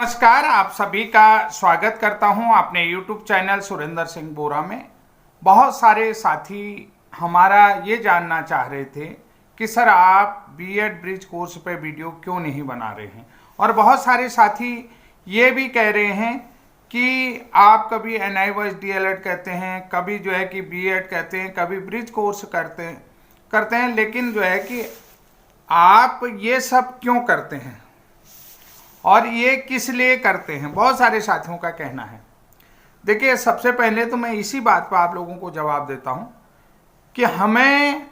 नमस्कार, आप सभी का स्वागत करता हूं अपने YouTube चैनल सुरेंद्र सिंह बोरा में। बहुत सारे साथी हमारा ये जानना चाह रहे थे कि सर आप बीएड ब्रिज कोर्स पे वीडियो क्यों नहीं बना रहे हैं, और बहुत सारे साथी ये भी कह रहे हैं कि आप कभी NIOS DLED कहते हैं, कभी जो है कि बीएड कहते हैं, कभी ब्रिज कोर्स करते हैं, लेकिन जो है कि आप ये सब क्यों करते हैं और ये किस लिए करते हैं, बहुत सारे साथियों का कहना है। देखिए, सबसे पहले तो मैं इसी बात पर आप लोगों को जवाब देता हूं कि हमें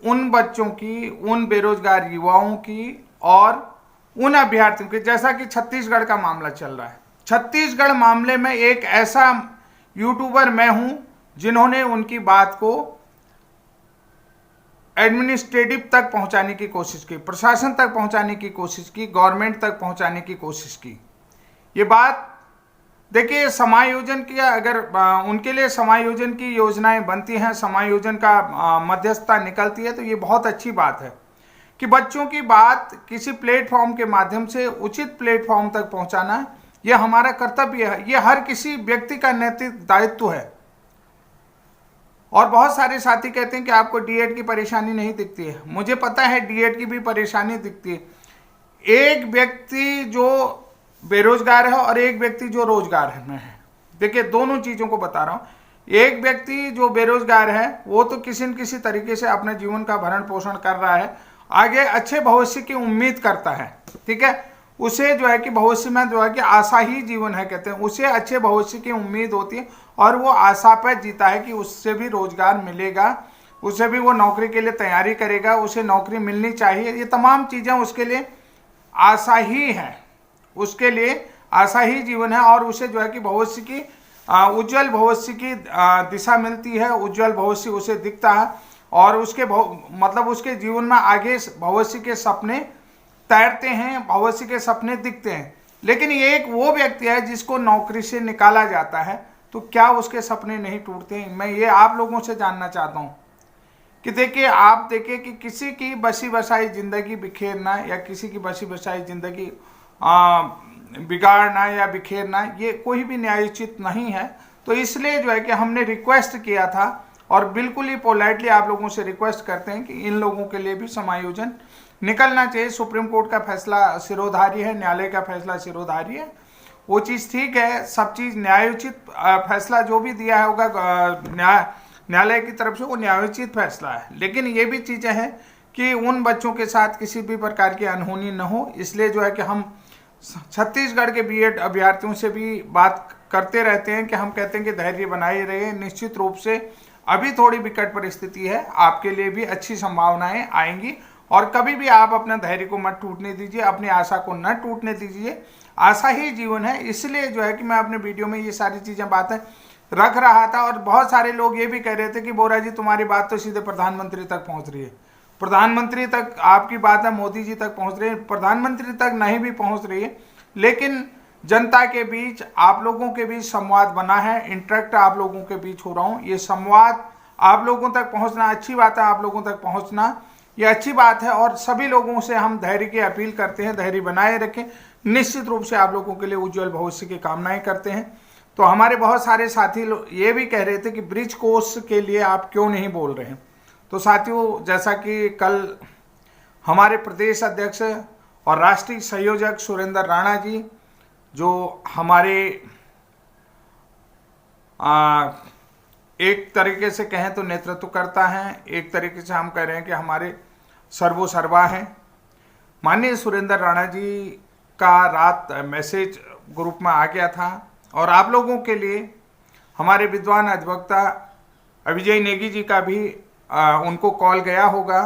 उन बच्चों की, उन बेरोजगार युवाओं की और उन अभ्यर्थियों की, जैसा कि छत्तीसगढ़ का मामला चल रहा है, छत्तीसगढ़ मामले में एक ऐसा यूट्यूबर मैं हूं जिन्होंने उनकी बात को एडमिनिस्ट्रेटिव तक पहुंचाने की कोशिश की, प्रशासन तक पहुंचाने की कोशिश की, गवर्नमेंट तक पहुंचाने की कोशिश की। ये बात देखिए, समायोजन किया, अगर उनके लिए समायोजन की योजनाएं बनती हैं, समायोजन का मध्यस्थता निकलती है, तो ये बहुत अच्छी बात है कि बच्चों की बात किसी प्लेटफॉर्म के माध्यम से उचित प्लेटफॉर्म तक पहुंचाना, यह हमारा कर्तव्य है, यह हर किसी व्यक्ति का नैतिक दायित्व है। और बहुत सारे साथी कहते हैं कि आपको डीएड की परेशानी नहीं दिखती है। मुझे पता है डीएड की भी परेशानी दिखती है। एक व्यक्ति जो बेरोजगार है और एक व्यक्ति जो रोजगार में है, देखिए दोनों चीज़ों को बता रहा हूँ। एक व्यक्ति जो बेरोजगार है वो तो किसी न किसी तरीके से अपने जीवन का भरण पोषण कर रहा है, आगे अच्छे भविष्य की उम्मीद करता है, ठीक है। उसे जो है कि भविष्य में जो है कि आशा ही जीवन है कहते हैं, उसे अच्छे भविष्य की उम्मीद होती है और वो आशा पर जीता है कि उससे भी रोजगार मिलेगा, उसे भी वो नौकरी के लिए तैयारी करेगा, उसे नौकरी मिलनी चाहिए। ये तमाम चीज़ें उसके लिए आशा ही है, उसके लिए आशा ही जीवन है, और उसे जो है कि भविष्य की उज्जवल भविष्य की दिशा मिलती है, उज्जवल भविष्य उसे दिखता है, और उसके मतलब उसके जीवन में आगे भविष्य के सपने तैरते हैं, भविष्य के सपने दिखते हैं। लेकिन ये एक वो व्यक्ति है जिसको नौकरी से निकाला जाता है, तो क्या उसके सपने नहीं टूटते हैं? मैं ये आप लोगों से जानना चाहता हूँ कि देखिए, आप देखिए कि किसी की बसी बसाई जिंदगी बिखेरना या किसी की बसी बसाई जिंदगी बिगाड़ना या बिखेरना, ये कोई भी न्यायोचित नहीं है। तो इसलिए जो है कि हमने रिक्वेस्ट किया था, और बिल्कुल ही पोलाइटली आप लोगों से रिक्वेस्ट करते हैं कि इन लोगों के लिए भी समायोजन निकलना चाहिए। सुप्रीम कोर्ट का फैसला सिरोधार्य है, न्यायालय का फैसला सिरोधार्य है, वो चीज़ ठीक है, सब चीज़ न्यायोचित फैसला जो भी दिया है होगा न्यायालय की तरफ से, वो न्यायोचित फैसला है। लेकिन ये भी चीज़ें हैं कि उन बच्चों के साथ किसी भी प्रकार की अनहोनी न हो, इसलिए जो है कि हम छत्तीसगढ़ के बीएड अभ्यर्थियों से भी बात करते रहते हैं कि हम कहते हैं कि धैर्य बनाए रहे। निश्चित रूप से अभी थोड़ी विकट परिस्थिति है, आपके लिए भी अच्छी संभावनाएं आएंगी, और कभी भी आप अपने धैर्य को मत टूटने दीजिए, अपनी आशा को न टूटने दीजिए। आशा ही जीवन है। इसलिए जो है कि मैं अपने वीडियो में ये सारी चीज़ें बातें रख रहा था, और बहुत सारे लोग ये भी कह रहे थे कि बोरा जी तुम्हारी बात तो सीधे प्रधानमंत्री तक पहुंच रही है, प्रधानमंत्री तक आपकी बात है मोदी जी तक पहुंच रही है। प्रधानमंत्री तक नहीं भी पहुंच रही है, लेकिन जनता के बीच, आप लोगों के बीच संवाद बना है, इंटरेक्ट आप लोगों के बीच हो रहा हूँ। ये संवाद आप लोगों तक पहुँचना अच्छी बात है, आप लोगों तक पहुँचना ये अच्छी बात है, और सभी लोगों से हम धैर्य की अपील करते हैं, धैर्य बनाए रखें। निश्चित रूप से आप लोगों के लिए उज्जवल भविष्य की कामनाएं करते हैं। तो हमारे बहुत सारे साथी ये भी कह रहे थे कि ब्रिज कोर्स के लिए आप क्यों नहीं बोल रहे हैं। तो साथियों, जैसा कि कल हमारे प्रदेश अध्यक्ष और राष्ट्रीय संयोजक सुरेंद्र राणा जी, जो हमारे एक तरीके से कहें तो नेतृत्व करता है, एक तरीके से हम कह रहे हैं कि हमारे सर्वोसर्वा हैं, माननीय सुरेंद्र राणा जी का रात मैसेज ग्रुप में आ गया था, और आप लोगों के लिए हमारे विद्वान अधिवक्ता अभिजय नेगी जी का भी उनको कॉल गया होगा।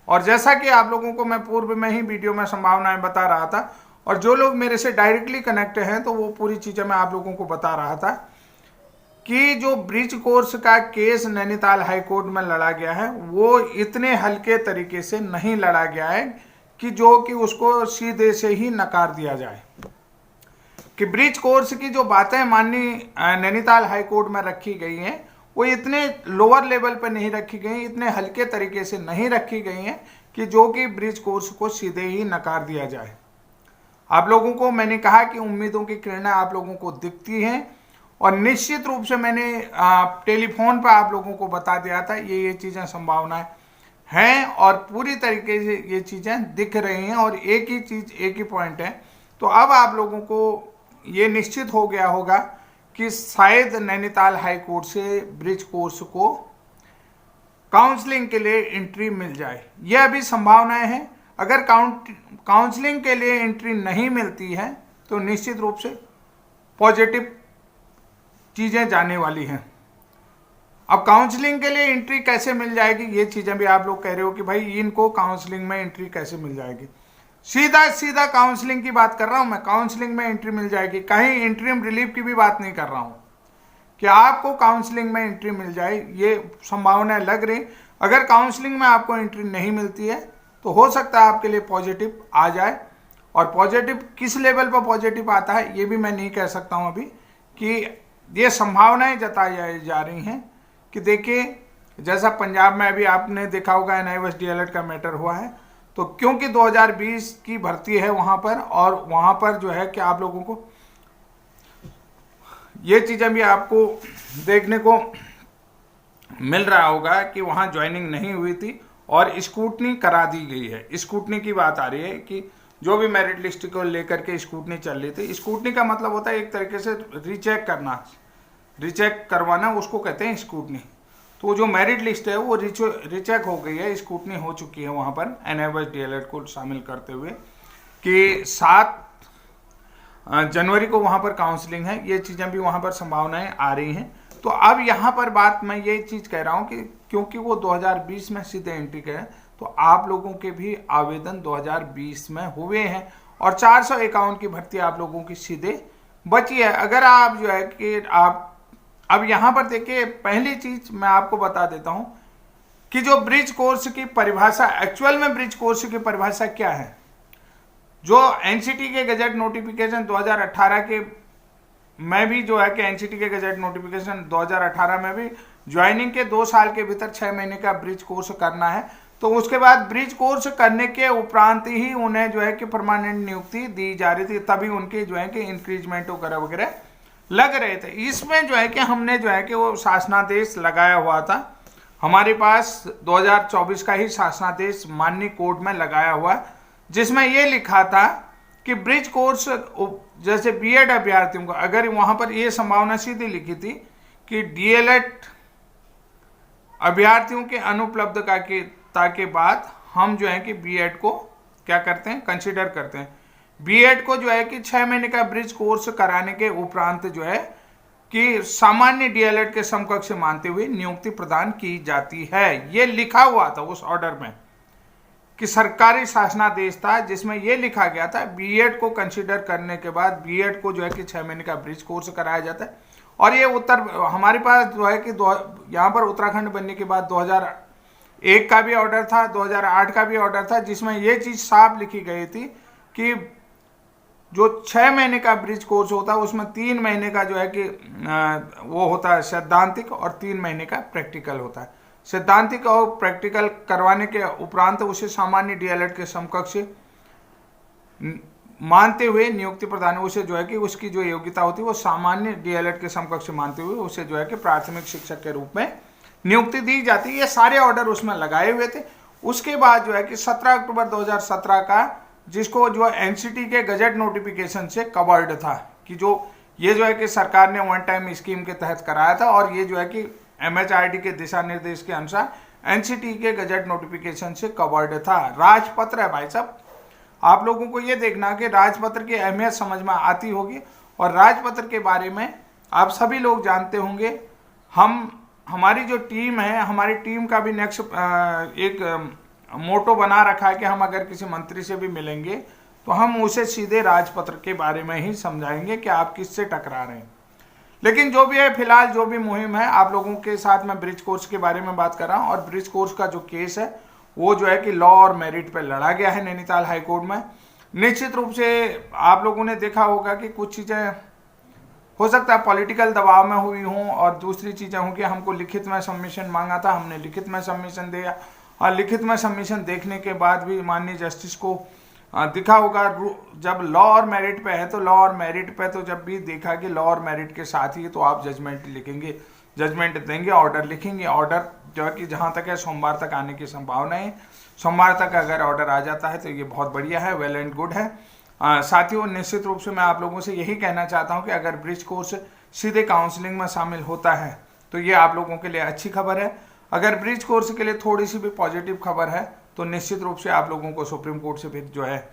और जैसा कि आप लोगों को मैं पूर्व में ही वीडियो में संभावनाएं बता रहा था, और जो लोग मेरे से डायरेक्टली कनेक्ट हैं तो वो पूरी चीज़ें मैं आप लोगों को बता रहा था कि जो ब्रिज कोर्स का केस नैनीताल हाई कोर्ट में लड़ा गया है, वो इतने हल्के तरीके से नहीं लड़ा गया है कि जो कि उसको सीधे से ही नकार दिया जाए। कि ब्रिज कोर्स की जो बातें माननीय नैनीताल हाई कोर्ट में रखी गई हैं, वो इतने लोअर लेवल पर नहीं रखी गई, इतने हल्के तरीके से नहीं रखी गई हैं कि जो कि ब्रिज कोर्स को सीधे ही नकार दिया जाए। आप लोगों को मैंने कहा कि उम्मीदों की किरणें आप लोगों को दिखती हैं, और निश्चित रूप से मैंने टेलीफोन पर आप लोगों को बता दिया था ये चीज़ें संभावनाएं हैं, और पूरी तरीके से ये चीज़ें दिख रही हैं, और एक ही चीज़, एक ही पॉइंट है। तो अब आप लोगों को ये निश्चित हो गया होगा कि शायद नैनीताल हाई कोर्ट से ब्रिज कोर्स को काउंसलिंग के लिए एंट्री मिल जाए। यह अभी संभावनाएं हैं। अगर काउंसलिंग के लिए एंट्री नहीं मिलती है तो निश्चित रूप से पॉजिटिव चीज़ें जाने वाली हैं। अब काउंसलिंग के लिए एंट्री कैसे मिल जाएगी, ये चीज़ें भी आप लोग कह रहे हो कि भाई इनको काउंसलिंग में एंट्री कैसे मिल जाएगी। सीधा सीधा काउंसलिंग की बात कर रहा हूं मैं, काउंसलिंग में एंट्री मिल जाएगी। कहीं इंटरिम रिलीफ की भी बात नहीं कर रहा हूं कि आपको काउंसलिंग में एंट्री मिल जाए, ये संभावना लग रही। अगर काउंसलिंग में आपको एंट्री नहीं मिलती है तो हो सकता है आपके लिए पॉजिटिव आ जाए, और पॉजिटिव किस लेवल पर पॉजिटिव आता है ये भी मैं नहीं कह सकता हूं अभी, कि ये संभावनाएं जताई जा रही हैं कि देखिए जैसा पंजाब में अभी आपने देखा होगा NIOS DLED का मैटर हुआ है, तो क्योंकि 2020 की भर्ती है वहाँ पर, और वहाँ पर जो है कि आप लोगों को ये चीज़ें भी आपको देखने को मिल रहा होगा कि वहाँ ज्वाइनिंग नहीं हुई थी और स्क्रूटनी करा दी गई है। स्क्रूटनी की बात आ रही है कि जो भी मेरिट लिस्ट को लेकर के स्क्रूटनी चल रही थी। स्क्रूटनी का मतलब होता है एक तरीके से रीचेक करना, रीचेक करवाना, उसको कहते हैं स्क्रूटनी। तो जो मेरिट लिस्ट है वो रीचेक हो गई है, स्क्रूटनी हो चुकी है वहाँ पर NIOS DLED को शामिल करते हुए, कि 7 जनवरी को वहाँ पर काउंसलिंग है। ये चीज़ें भी वहाँ पर संभावनाएं आ रही हैं। तो अब यहाँ पर बात मैं ये चीज़ कह रहा हूँ कि क्योंकि वो 2020 में सीधे एंट्री करें, तो आप लोगों के भी आवेदन 2020 में हुए हैं, और 451 की भर्ती आप लोगों की सीधे बची है। अगर आप जो है कि आप अब यहाँ पर देखिए, पहली चीज मैं आपको बता देता हूँ कि जो ब्रिज कोर्स की परिभाषा, एक्चुअल में ब्रिज कोर्स की परिभाषा क्या है। जो NCT के गजट नोटिफिकेशन 2018 के में भी जो है कि NCT के गजट नोटिफिकेशन 2018 में भी ज्वाइनिंग के 2 साल के भीतर 6 महीने का ब्रिज कोर्स करना है, तो उसके बाद ब्रिज कोर्स करने के उपरांत ही उन्हें जो है कि परमानेंट नियुक्ति दी जा रही थी, तभी उनके जो है कि इंक्रीजमेंट वगैरह वगैरह लग रहे थे। इसमें जो है कि हमने जो है कि वो शासनादेश लगाया हुआ था, हमारे पास 2024 का ही शासनादेश माननीय कोर्ट में लगाया हुआ, जिसमें ये लिखा था कि ब्रिज कोर्स जैसे BEd अभ्यर्थियों को, अगर वहां पर ये संभावना सीधी लिखी थी कि DLED अभ्यर्थियों के अनुपलब्धता के बाद हम जो है कि BEd को क्या करते हैं, कंसिडर करते हैं। BEd को जो है कि 6 महीने का ब्रिज कोर्स कराने के उपरांत जो है कि सामान्य DLED के समकक्ष मानते हुए नियुक्ति प्रदान की जाती है। ये लिखा हुआ था उस ऑर्डर में, कि सरकारी शासनादेश था जिसमें यह लिखा गया था BEd को कंसीडर करने के बाद BEd को जो है कि 6 महीने का ब्रिज कोर्स कराया जाता है। और ये हमारे पास जो है कि यहाँ पर उत्तराखंड बनने के बाद 2001 का भी ऑर्डर था, 2008 का भी ऑर्डर था, जिसमें यह चीज साफ लिखी गई थी कि जो 6 महीने का ब्रिज कोर्स होता है उसमें 3 महीने का जो है कि वो होता है सैद्धांतिक, और 3 महीने का प्रैक्टिकल होता है। सैद्धांतिक और प्रैक्टिकल करवाने के उपरांत उसे सामान्य DLED के समकक्ष मानते हुए नियुक्ति प्रदान, उसे जो है कि उसकी जो योग्यता होती है वो सामान्य DLED के समकक्ष मानते हुए उसे जो है कि प्राथमिक शिक्षक के रूप में नियुक्ति दी जाती है। ये सारे ऑर्डर उसमें लगाए हुए थे। उसके बाद जो है कि 17 अक्टूबर 2017 का, जिसको जो NCT के गजट नोटिफिकेशन से कवर्ड था, कि जो ये जो है कि सरकार ने वन टाइम स्कीम के तहत कराया था, और ये जो है कि MHRD के दिशा निर्देश के अनुसार NCT के गजट नोटिफिकेशन से कवर्ड था। राजपत्र है भाई साहब, आप लोगों को ये देखना कि राजपत्र की अहमियत समझ में आती होगी, और राजपत्र के बारे में आप सभी लोग जानते होंगे। हमारी जो टीम है, हमारी टीम का भी नेक्स्ट एक मोटो बना रखा है कि हम अगर किसी मंत्री से भी मिलेंगे तो हम उसे सीधे राजपत्र के बारे में ही समझाएंगे कि आप किससे टकरा रहे हैं। लेकिन जो भी है, फिलहाल जो भी मुहिम है, आप लोगों के साथ मैं ब्रिज कोर्स के बारे में बात कर रहा हूं। और ब्रिज कोर्स का जो केस है वो जो है कि लॉ और मेरिट पे लड़ा गया है नैनीताल हाई कोर्ट में। निश्चित रूप से आप लोगों ने देखा होगा कि कुछ चीज़ें हो सकता है पॉलिटिकल दबाव में हुई हों, और दूसरी चीज़ें हों कि हमको लिखित में सबमिशन मांगा था, हमने लिखित में सबमिशन दिया, और लिखित में सबमिशन देखने के बाद भी माननीय जस्टिस को दिखा होगा, जब लॉ और मेरिट पे है तो लॉ और मेरिट पे तो जब भी देखा कि लॉ और मेरिट के साथ ही तो आप जजमेंट लिखेंगे, जजमेंट देंगे, ऑर्डर लिखेंगे। ऑर्डर जो है कि जहां तक है सोमवार तक आने की संभावना है। सोमवार तक अगर ऑर्डर आ जाता है तो ये बहुत बढ़िया है, वेल एंड गुड है। साथियों, निश्चित रूप से मैं आप लोगों से यही कहना चाहता हूं कि अगर ब्रिज कोर्स सीधे काउंसलिंग में शामिल होता है तो ये आप लोगों के लिए अच्छी खबर है। अगर ब्रिज कोर्स के लिए थोड़ी सी भी पॉजिटिव खबर है तो निश्चित रूप से आप लोगों को सुप्रीम कोर्ट से फिर जो है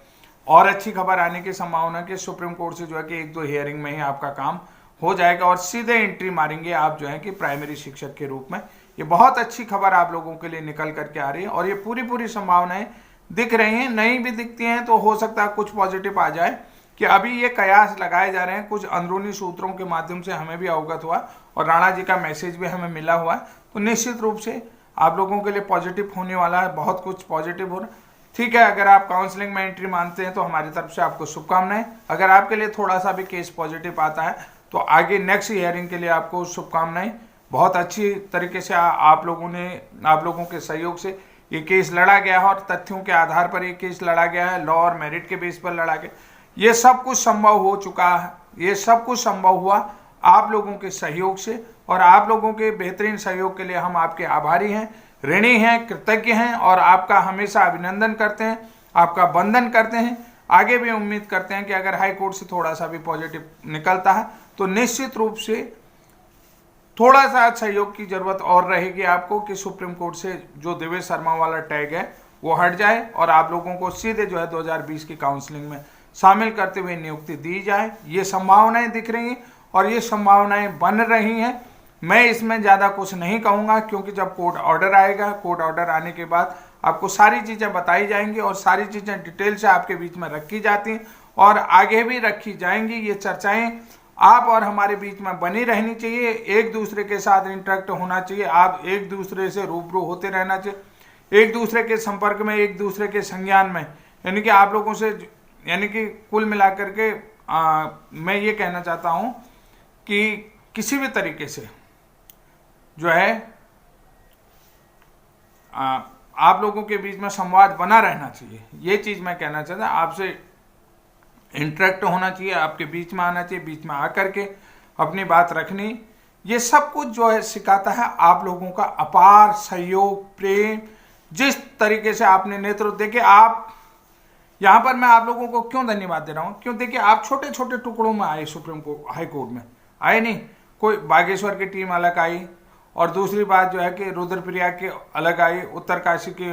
और अच्छी खबर आने की संभावना कि सुप्रीम कोर्ट से जो है कि 1-2 हियरिंग में ही आपका काम हो जाएगा और सीधे एंट्री मारेंगे आप जो है कि प्राइमरी शिक्षक के रूप में। ये बहुत अच्छी खबर आप लोगों के लिए निकल करके आ रही है और ये पूरी संभावनाएं दिख रही हैं। नहीं भी दिखती हैं तो हो सकता है कुछ पॉजिटिव आ जाए कि अभी ये कयास लगाए जा रहे हैं, कुछ अंदरूनी सूत्रों के माध्यम से हमें भी अवगत हुआ और राणा जी का मैसेज भी हमें मिला हुआ है। तो निश्चित रूप से आप लोगों के लिए पॉजिटिव होने वाला है, बहुत कुछ पॉजिटिव हो रहा है। ठीक है, अगर आप काउंसलिंग में एंट्री मानते हैं तो हमारी तरफ से आपको शुभकामनाएं। अगर आपके लिए थोड़ा सा भी केस पॉजिटिव आता है तो आगे नेक्स्ट हियरिंग के लिए आपको शुभकामनाएं। बहुत अच्छी तरीके से आप लोगों के सहयोग से ये केस लड़ा गया है और तथ्यों के आधार पर ये केस लड़ा गया है, लॉ और मेरिट के बेस पर लड़ा गया। ये सब कुछ संभव हो चुका है, ये सब कुछ संभव हुआ आप लोगों के सहयोग से और आप लोगों के बेहतरीन सहयोग के लिए हम आपके आभारी हैं, ऋणी हैं, कृतज्ञ हैं और आपका हमेशा अभिनंदन करते हैं, आपका वंदन करते हैं। आगे भी उम्मीद करते हैं कि अगर हाई कोर्ट से थोड़ा सा भी पॉजिटिव निकलता है तो निश्चित रूप से थोड़ा सा सहयोग की जरूरत और रहेगी आपको कि सुप्रीम कोर्ट से जो देवेश शर्मा वाला टैग है वो हट जाए और आप लोगों को सीधे जो है 2020 की काउंसलिंग में शामिल करते हुए नियुक्ति दी जाए। ये संभावनाएं दिख रही हैं और ये संभावनाएं बन रही हैं। मैं इसमें ज़्यादा कुछ नहीं कहूँगा क्योंकि जब कोर्ट ऑर्डर आएगा, कोर्ट ऑर्डर आने के बाद आपको सारी चीज़ें बताई जाएंगी और सारी चीज़ें डिटेल से आपके बीच में रखी जाती हैं और आगे भी रखी जाएंगी। ये चर्चाएं आप और हमारे बीच में बनी रहनी चाहिए, एक दूसरे के साथ इंटरेक्ट होना चाहिए, आप एक दूसरे से रूबरू होते रहना चाहिए, एक दूसरे के संपर्क में, एक दूसरे के संज्ञान में, यानी कि आप लोगों से, यानी कि कुल मिलाकर के मैं ये कहना चाहता हूँ कि किसी भी तरीके से जो है आप लोगों के बीच में संवाद बना रहना चाहिए। ये चीज़ मैं कहना चाहता हूँ, आपसे इंटरेक्ट होना चाहिए, आपके बीच में आना चाहिए, बीच में आकर के अपनी बात रखनी। ये सब कुछ जो है सिखाता है आप लोगों का अपार सहयोग, प्रेम। जिस तरीके से आपने नेतृत्व देखे, आप यहाँ पर मैं आप लोगों को क्यों धन्यवाद दे रहा हूँ, क्यों देखिए आप छोटे छोटे टुकड़ों में आए, सुप्रीम कोर्ट हाई कोर्ट में आए नहीं। कोई बागेश्वर की टीम अलग आई और दूसरी बात जो है कि रुद्रप्रयाग की अलग आई, उत्तरकाशी की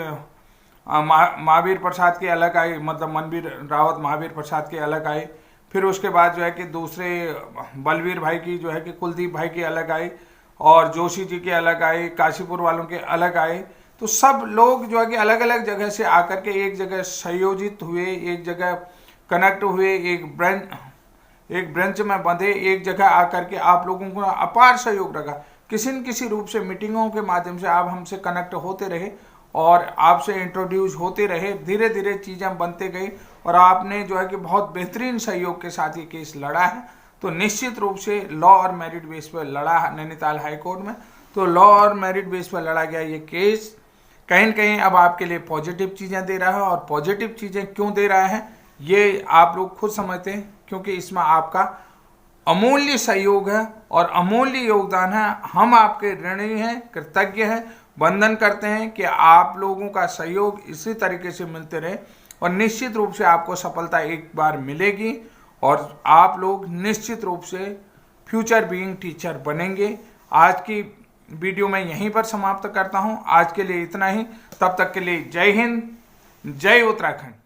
महावीर प्रसाद की अलग आई, मतलब मनवीर रावत महावीर प्रसाद की अलग आई। फिर उसके बाद जो है कि दूसरे बलवीर भाई की जो है कि कुलदीप भाई की अलग आई और जोशी जी की अलग आई, काशीपुर वालों के अलग आई। तो सब लोग जो है कि अलग अलग जगह से आकर के एक जगह संयोजित हुए, एक जगह कनेक्ट हुए, एक ब्रांच में बंधे, एक जगह आकर के आप लोगों को अपार सहयोग रखा। किसी न किसी रूप से मीटिंगों के माध्यम से आप हमसे कनेक्ट होते रहे और आपसे इंट्रोड्यूस होते रहे, धीरे धीरे चीज़ें बनते गई और आपने जो है कि बहुत बेहतरीन सहयोग के साथ ये केस लड़ा है। तो निश्चित रूप से लॉ और मेरिट बेस पर लड़ा है नैनीताल हाई कोर्ट में। तो लॉ और मेरिट बेस पर लड़ा गया ये केस कहीं न कहीं अब आपके लिए पॉजिटिव चीज़ें दे रहा है और पॉजिटिव चीज़ें क्यों दे रहा है ये आप लोग खुद समझते हैं, क्योंकि इसमें आपका अमूल्य सहयोग है और अमूल्य योगदान है। हम आपके ऋणी हैं, कृतज्ञ हैं, वंदन करते हैं कि आप लोगों का सहयोग इसी तरीके से मिलते रहे और निश्चित रूप से आपको सफलता एक बार मिलेगी और आप लोग निश्चित रूप से फ्यूचर बीइंग टीचर बनेंगे। आज की वीडियो मैं यहीं पर समाप्त करता हूं। आज के लिए इतना ही, तब तक के लिए जय हिंद, जय उत्तराखंड।